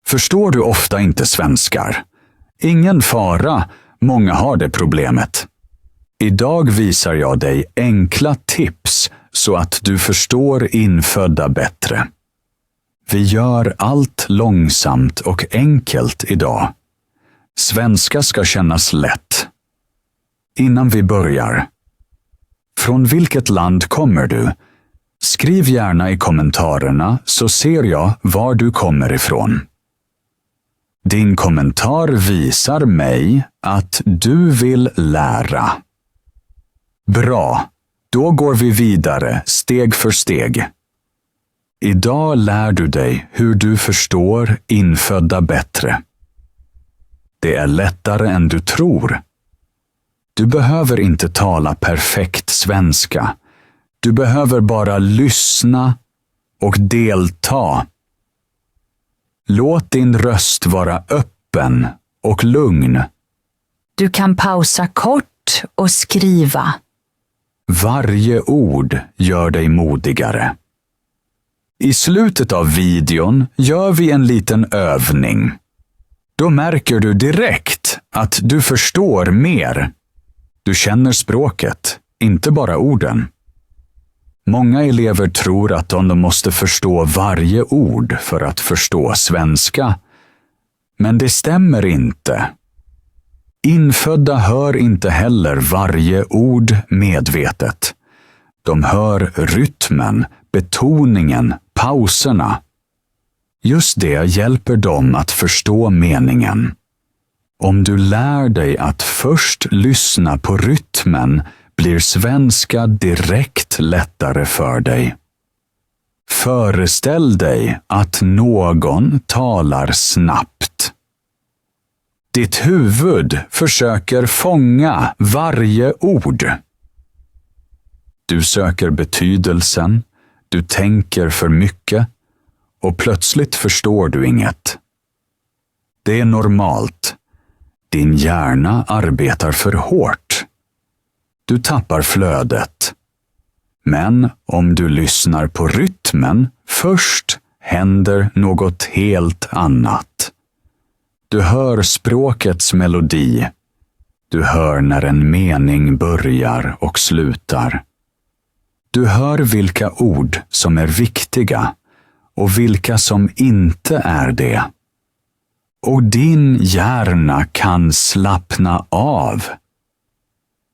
Förstår du ofta inte svenskar? Ingen fara, många har det problemet. Idag visar jag dig enkla tips så att du förstår infödda bättre. Vi gör allt långsamt och enkelt idag. Svenska ska kännas lätt. Innan vi börjar. Från vilket land kommer du? Skriv gärna i kommentarerna så ser jag var du kommer ifrån. Din kommentar visar mig att du vill lära. Bra, då går vi vidare steg för steg. Idag lär du dig hur du förstår infödda bättre. Det är lättare än du tror. Du behöver inte tala perfekt svenska. Du behöver bara lyssna och delta. Låt din röst vara öppen och lugn. Du kan pausa kort och skriva. Varje ord gör dig modigare. I slutet av videon gör vi en liten övning. Då märker du direkt att du förstår mer. Du känner språket, inte bara orden. Många elever tror att de måste förstå varje ord för att förstå svenska. Men det stämmer inte. Infödda hör inte heller varje ord medvetet. De hör rytmen, betoningen, pauserna. Just det hjälper dem att förstå meningen. Om du lär dig att först lyssna på rytmen blir svenska direkt lättare för dig. Föreställ dig att någon talar snabbt. Ditt huvud försöker fånga varje ord. Du söker betydelsen, du tänker för mycket och plötsligt förstår du inget. Det är normalt. Din hjärna arbetar för hårt. Du tappar flödet. Men om du lyssnar på rytmen först händer något helt annat. Du hör språkets melodi. Du hör när en mening börjar och slutar. Du hör vilka ord som är viktiga och vilka som inte är det. Och din hjärna kan slappna av.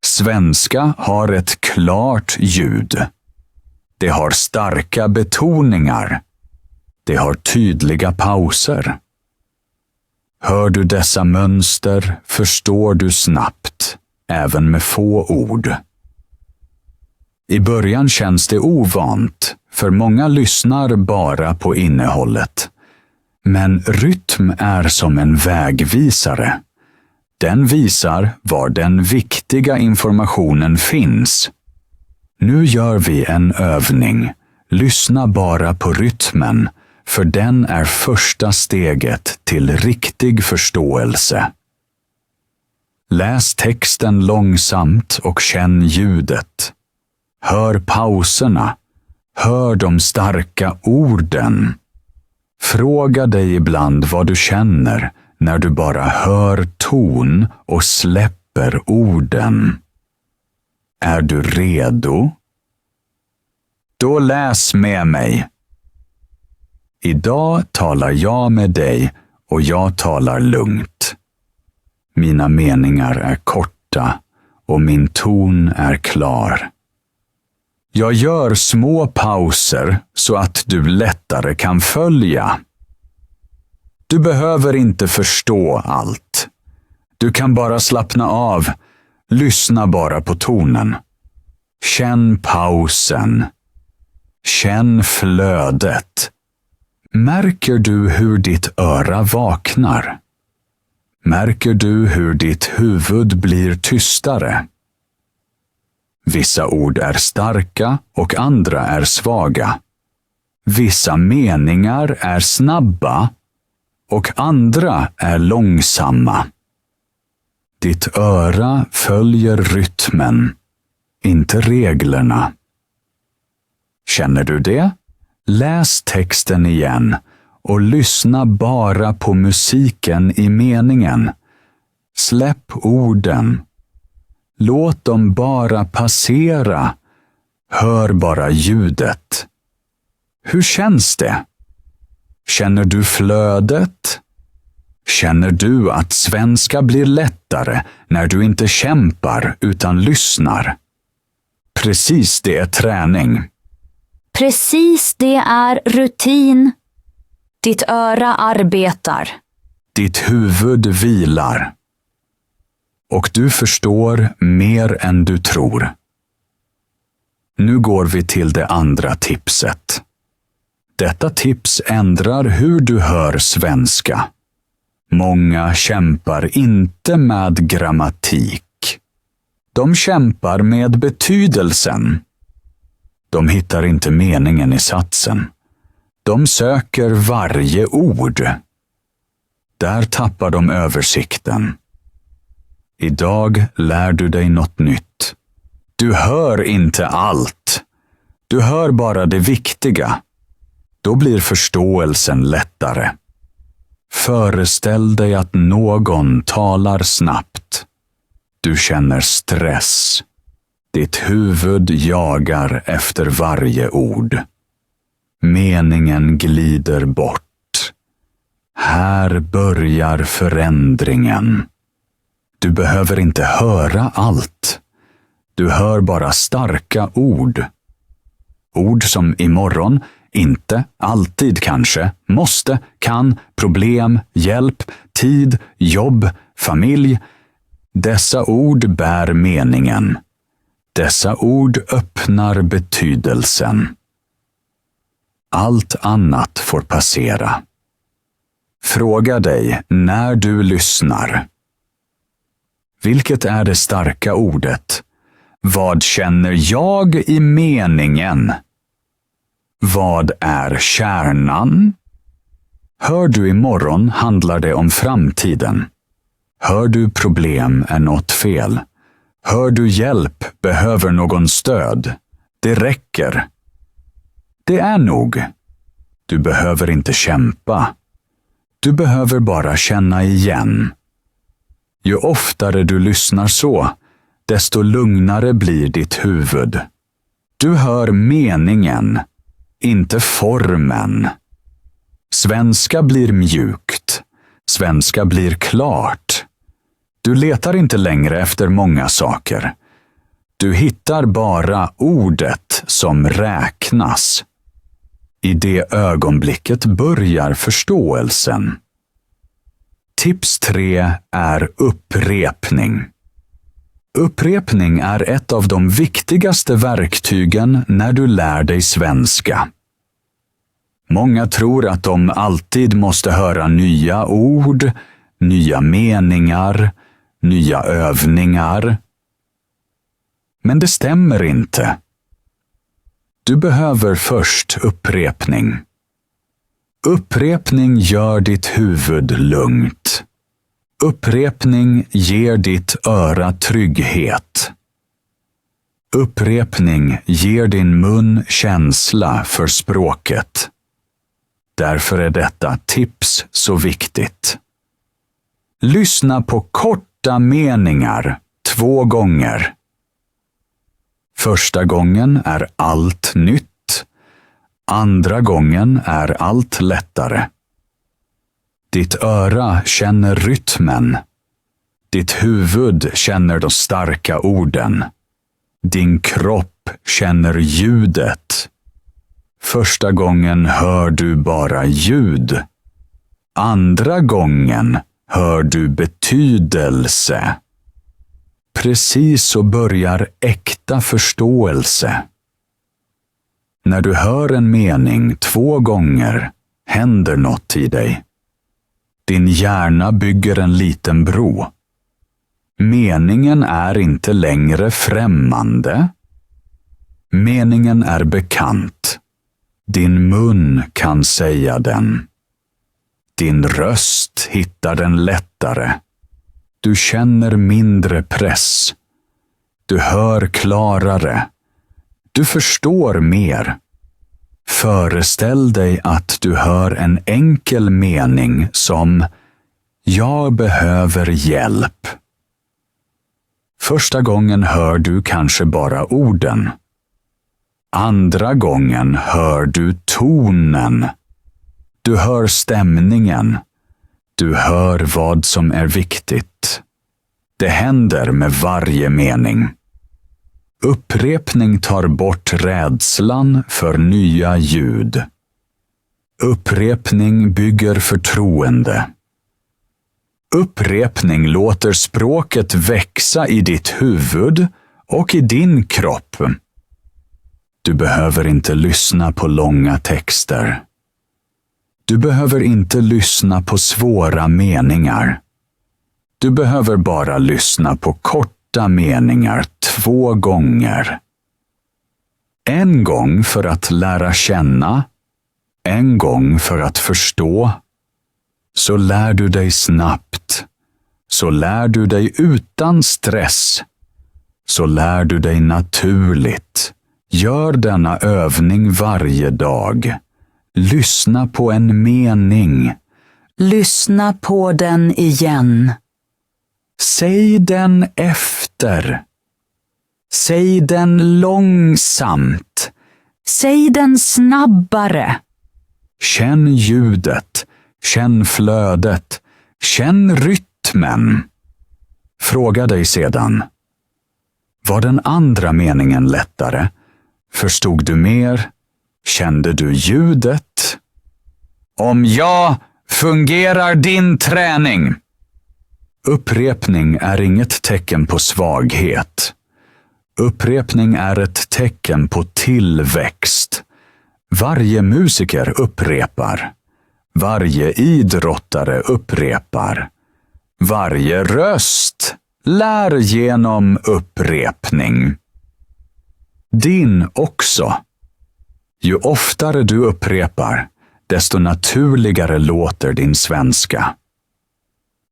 Svenska har ett klart ljud. Det har starka betoningar. Det har tydliga pauser. Hör du dessa mönster förstår du snabbt, även med få ord. I början känns det ovant, för många lyssnar bara på innehållet. Men rytm är som en vägvisare. Den visar var den viktiga informationen finns. Nu gör vi en övning. Lyssna bara på rytmen, för den är första steget till riktig förståelse. Läs texten långsamt och känn ljudet. Hör pauserna. Hör de starka orden. Fråga dig ibland vad du känner när du bara hör ton och släpper orden. Är du redo? Då läs med mig. Idag talar jag med dig och jag talar lugnt. Mina meningar är korta och min ton är klar. Jag gör små pauser så att du lättare kan följa. Du behöver inte förstå allt. Du kan bara slappna av. Lyssna bara på tonen. Känn pausen. Känn flödet. Märker du hur ditt öra vaknar? Märker du hur ditt huvud blir tystare? Vissa ord är starka och andra är svaga. Vissa meningar är snabba och andra är långsamma. Ditt öra följer rytmen, inte reglerna. Känner du det? Läs texten igen och lyssna bara på musiken i meningen. Släpp orden. Låt dem bara passera. Hör bara ljudet. Hur känns det? Känner du flödet? Känner du att svenska blir lättare när du inte kämpar utan lyssnar? Precis det är träning. Precis det är rutin. Ditt öra arbetar. Ditt huvud vilar. Och du förstår mer än du tror. Nu går vi till det andra tipset. Detta tips ändrar hur du hör svenska. Många kämpar inte med grammatik. De kämpar med betydelsen. De hittar inte meningen i satsen. De söker varje ord. Där tappar de översikten. Idag lär du dig något nytt. Du hör inte allt. Du hör bara det viktiga. Då blir förståelsen lättare. Föreställ dig att någon talar snabbt. Du känner stress. Ditt huvud jagar efter varje ord. Meningen glider bort. Här börjar förändringen. Du behöver inte höra allt. Du hör bara starka ord. Ord som imorgon, inte, alltid kanske, måste, kan, problem, hjälp, tid, jobb, familj. Dessa ord bär meningen. Dessa ord öppnar betydelsen. Allt annat får passera. Fråga dig när du lyssnar. Vilket är det starka ordet? Vad känner jag i meningen? Vad är kärnan? Hör du imorgon handlar det om framtiden. Hör du problem är något fel. Hör du hjälp behöver någon stöd. Det räcker. Det är nog. Du behöver inte kämpa. Du behöver bara känna igen. Ju oftare du lyssnar så, desto lugnare blir ditt huvud. Du hör meningen, inte formen. Svenska blir mjukt. Svenska blir klart. Du letar inte längre efter många saker. Du hittar bara ordet som räknas. I det ögonblicket börjar förståelsen. Tips 3 är upprepning. Upprepning är ett av de viktigaste verktygen när du lär dig svenska. Många tror att de alltid måste höra nya ord, nya meningar, nya övningar. Men det stämmer inte. Du behöver först upprepning. Upprepning gör ditt huvud lugnt. Upprepning ger ditt öra trygghet. Upprepning ger din mun känsla för språket. Därför är detta tips så viktigt. Lyssna på korta meningar 2 gånger. Första gången är allt nytt. Andra gången är allt lättare. Ditt öra känner rytmen. Ditt huvud känner de starka orden. Din kropp känner ljudet. Första gången hör du bara ljud. Andra gången hör du betydelse. Precis så börjar äkta förståelse. När du hör en mening 2 gånger händer något i dig. Din hjärna bygger en liten bro. Meningen är inte längre främmande. Meningen är bekant. Din mun kan säga den. Din röst hittar den lättare. Du känner mindre press. Du hör klarare. Du förstår mer. Föreställ dig att du hör en enkel mening som "Jag behöver hjälp". Första gången hör du kanske bara orden. Andra gången hör du tonen. Du hör stämningen. Du hör vad som är viktigt. Det händer med varje mening. Upprepning tar bort rädslan för nya ljud. Upprepning bygger förtroende. Upprepning låter språket växa i ditt huvud och i din kropp. Du behöver inte lyssna på långa texter. Du behöver inte lyssna på svåra meningar. Du behöver bara lyssna på korta meningar 2 gånger. En gång för att lära känna, en gång för att förstå. Så lär du dig snabbt. Så lär du dig utan stress. Så lär du dig naturligt. Gör denna övning varje dag. Lyssna på en mening. Lyssna på den igen. Säg den efter. Säg den långsamt. Säg den snabbare. Känn ljudet. Känn flödet. Känn rytmen. Fråga dig sedan. Var den andra meningen lättare? Förstod du mer? Kände du ljudet? Om ja, fungerar din träning? Upprepning är inget tecken på svaghet. Upprepning är ett tecken på tillväxt. Varje musiker upprepar. Varje idrottare upprepar. Varje röst lär genom upprepning. Din också. Ju oftare du upprepar, desto naturligare låter din svenska.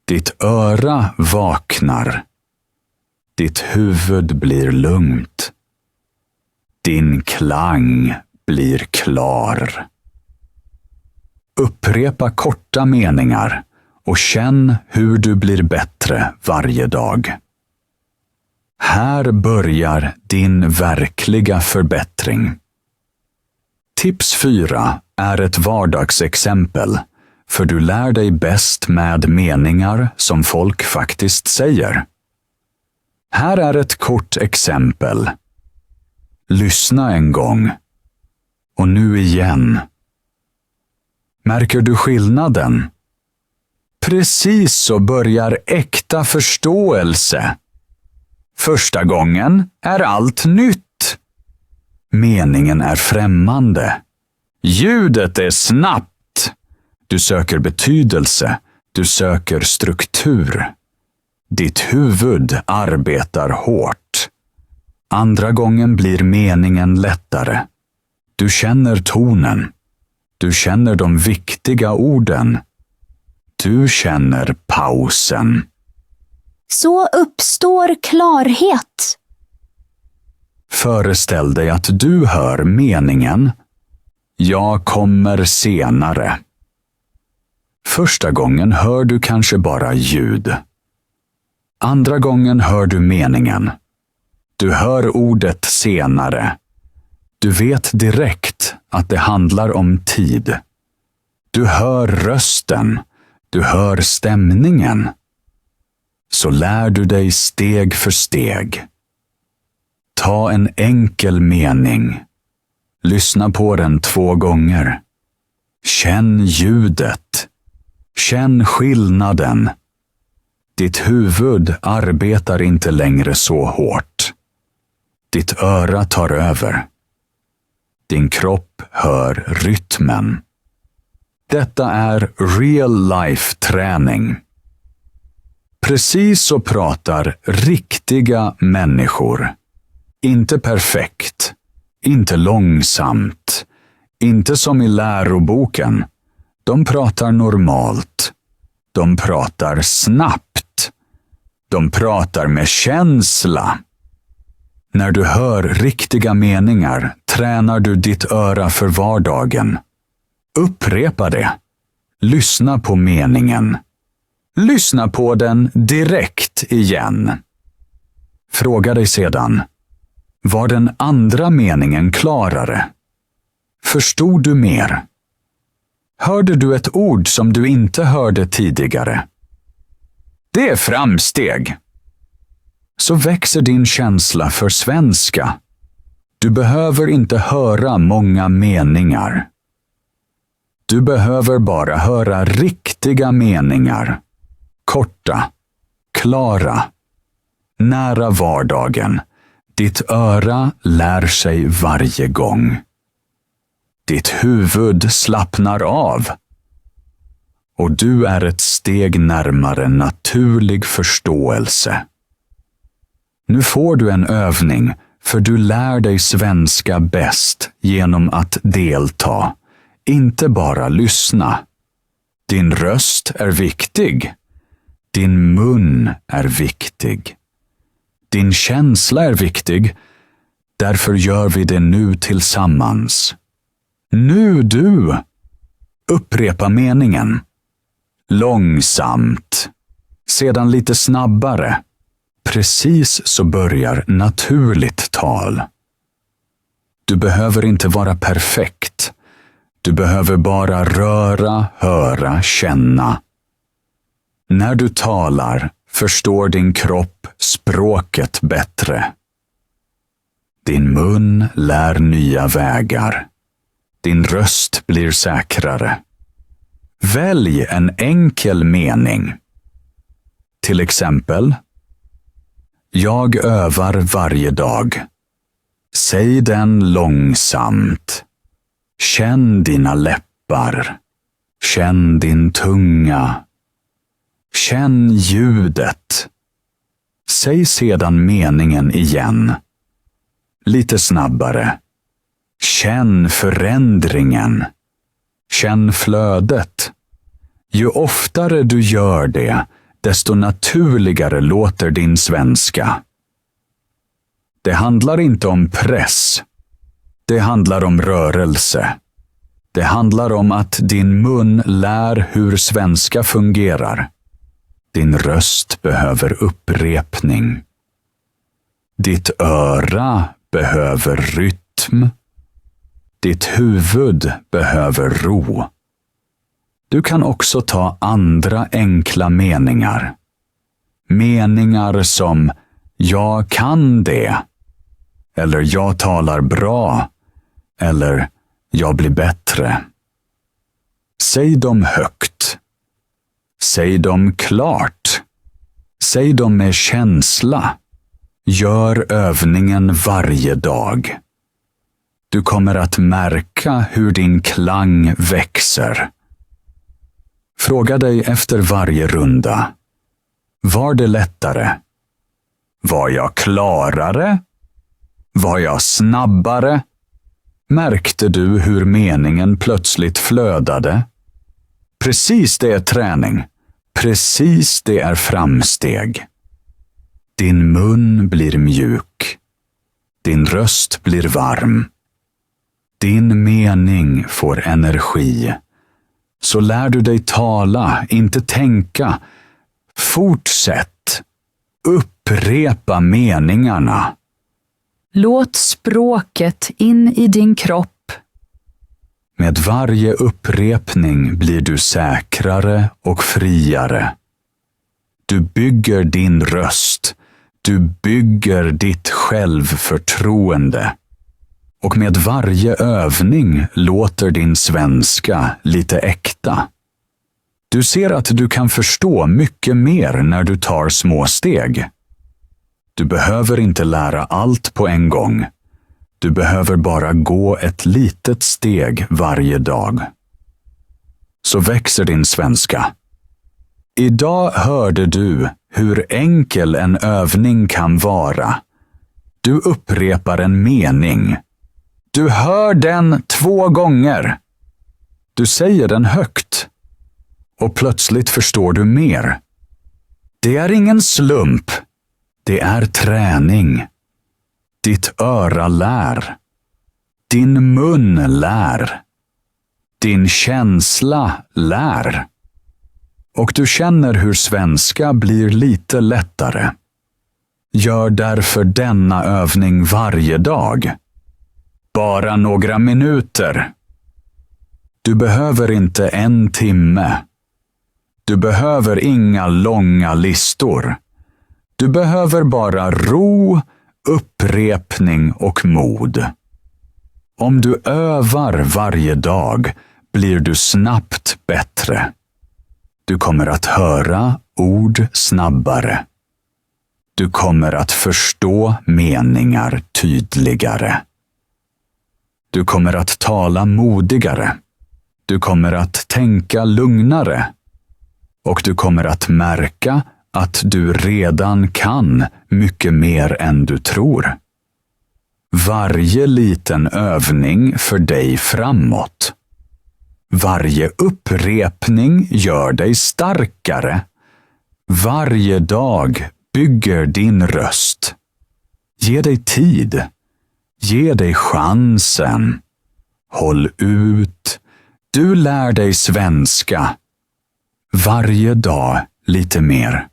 Ditt öra vaknar. Ditt huvud blir lugnt. Din klang blir klar. Upprepa korta meningar och känn hur du blir bättre varje dag. Här börjar din verkliga förbättring. Tips 4 är ett vardagsexempel, för du lär dig bäst med meningar som folk faktiskt säger. Här är ett kort exempel. Lyssna en gång. Och nu igen. Märker du skillnaden? Precis så börjar äkta förståelse. Första gången är allt nytt. Meningen är främmande. Ljudet är snabbt. Du söker betydelse. Du söker struktur. Ditt huvud arbetar hårt. Andra gången blir meningen lättare. Du känner tonen. Du känner de viktiga orden. Du känner pausen. Så uppstår klarhet. Föreställ dig att du hör meningen "Jag kommer senare". Första gången hör du kanske bara ljud. Andra gången hör du meningen. Du hör ordet senare. Du vet direkt att det handlar om tid. Du hör rösten. Du hör stämningen. Så lär du dig steg för steg. Ta en enkel mening. Lyssna på den 2 gånger. Känn ljudet. Känn skillnaden. Ditt huvud arbetar inte längre så hårt. Ditt öra tar över. Din kropp hör rytmen. Detta är real life träning. Precis så pratar riktiga människor. Inte perfekt, inte långsamt, inte som i läroboken. De pratar normalt. De pratar snabbt. De pratar med känsla. När du hör riktiga meningar tränar du ditt öra för vardagen. Upprepa det. Lyssna på meningen. Lyssna på den direkt igen. Fråga dig sedan, var den andra meningen klarare? Förstod du mer? Hörde du ett ord som du inte hörde tidigare? Det är framsteg. Så växer din känsla för svenska. Du behöver inte höra många meningar. Du behöver bara höra riktiga meningar. Korta, klara, nära vardagen. Ditt öra lär sig varje gång. Ditt huvud slappnar av. Och du är ett steg närmare naturlig förståelse. Nu får du en övning, för du lär dig svenska bäst genom att delta, inte bara lyssna. Din röst är viktig. Din mun är viktig. Din känsla är viktig. Därför gör vi det nu tillsammans. Nu du! Upprepa meningen. Långsamt. Sedan lite snabbare. Precis så börjar naturligt tal. Du behöver inte vara perfekt. Du behöver bara röra, höra, känna. När du talar förstår din kropp språket bättre. Din mun lär nya vägar. Din röst blir säkrare. Välj en enkel mening. Till exempel: jag övar varje dag. Säg den långsamt. Känn dina läppar. Känn din tunga. Känn ljudet. Säg sedan meningen igen. Lite snabbare. Känn förändringen. Känn flödet. Ju oftare du gör det, desto naturligare låter din svenska. Det handlar inte om press. Det handlar om rörelse. Det handlar om att din mun lär hur svenska fungerar. Din röst behöver upprepning. Ditt öra behöver rytm. Ditt huvud behöver ro. Du kan också ta andra enkla meningar. Meningar som jag kan det. Eller jag talar bra. Eller jag blir bättre. Säg dem högt. Säg dem klart. Säg dem med känsla. Gör övningen varje dag. Du kommer att märka hur din klang växer. Fråga dig efter varje runda. Var det lättare? Var jag klarare? Var jag snabbare? Märkte du hur meningen plötsligt flödade? Precis det är träning. Precis det är framsteg. Din mun blir mjuk. Din röst blir varm. Din mening får energi. Så lär du dig tala, inte tänka. Fortsätt. Upprepa meningarna. Låt språket in i din kropp. Med varje upprepning blir du säkrare och friare. Du bygger din röst. Du bygger ditt självförtroende. Och med varje övning låter din svenska lite äkta. Du ser att du kan förstå mycket mer när du tar små steg. Du behöver inte lära allt på en gång. Du behöver bara gå ett litet steg varje dag. Så växer din svenska. Idag hörde du hur enkel en övning kan vara. Du upprepar en mening. Du hör den 2 gånger. Du säger den högt. Och plötsligt förstår du mer. Det är ingen slump. Det är träning. Ditt öra lär. Din mun lär. Din känsla lär. Och du känner hur svenska blir lite lättare. Gör därför denna övning varje dag. Bara några minuter. Du behöver inte 1 timme. Du behöver inga långa listor. Du behöver bara ro, upprepning och mod. Om du övar varje dag blir du snabbt bättre. Du kommer att höra ord snabbare. Du kommer att förstå meningar tydligare. Du kommer att tala modigare. Du kommer att tänka lugnare. Och du kommer att märka att du redan kan mycket mer än du tror. Varje liten övning för dig framåt. Varje upprepning gör dig starkare. Varje dag bygger din röst. Ge dig tid. Ge dig chansen. Håll ut. Du lär dig svenska. Varje dag lite mer.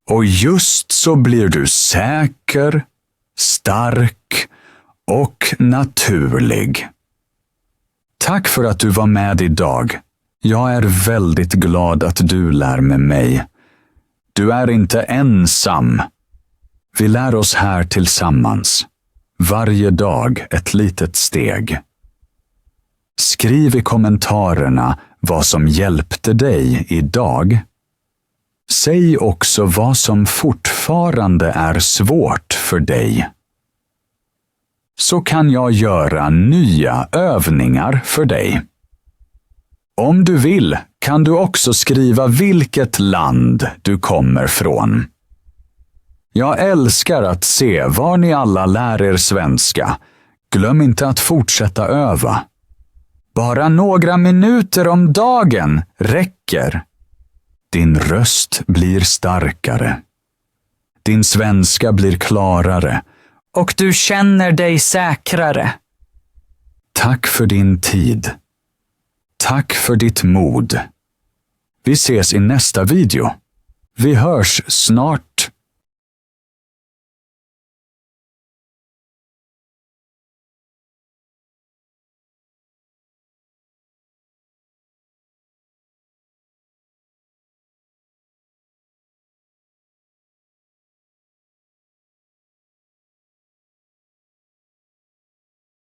Och just så blir du säker, stark och naturlig. Tack för att du var med idag. Jag är väldigt glad att du lär med mig. Du är inte ensam. Vi lär oss här tillsammans. Varje dag ett litet steg. Skriv i kommentarerna vad som hjälpte dig idag. Säg också vad som fortfarande är svårt för dig. Så kan jag göra nya övningar för dig. Om du vill kan du också skriva vilket land du kommer från. Jag älskar att se var ni alla lär er svenska. Glöm inte att fortsätta öva. Bara några minuter om dagen räcker. Din röst blir starkare. Din svenska blir klarare. Och du känner dig säkrare. Tack för din tid. Tack för ditt mod. Vi ses i nästa video. Vi hörs snart.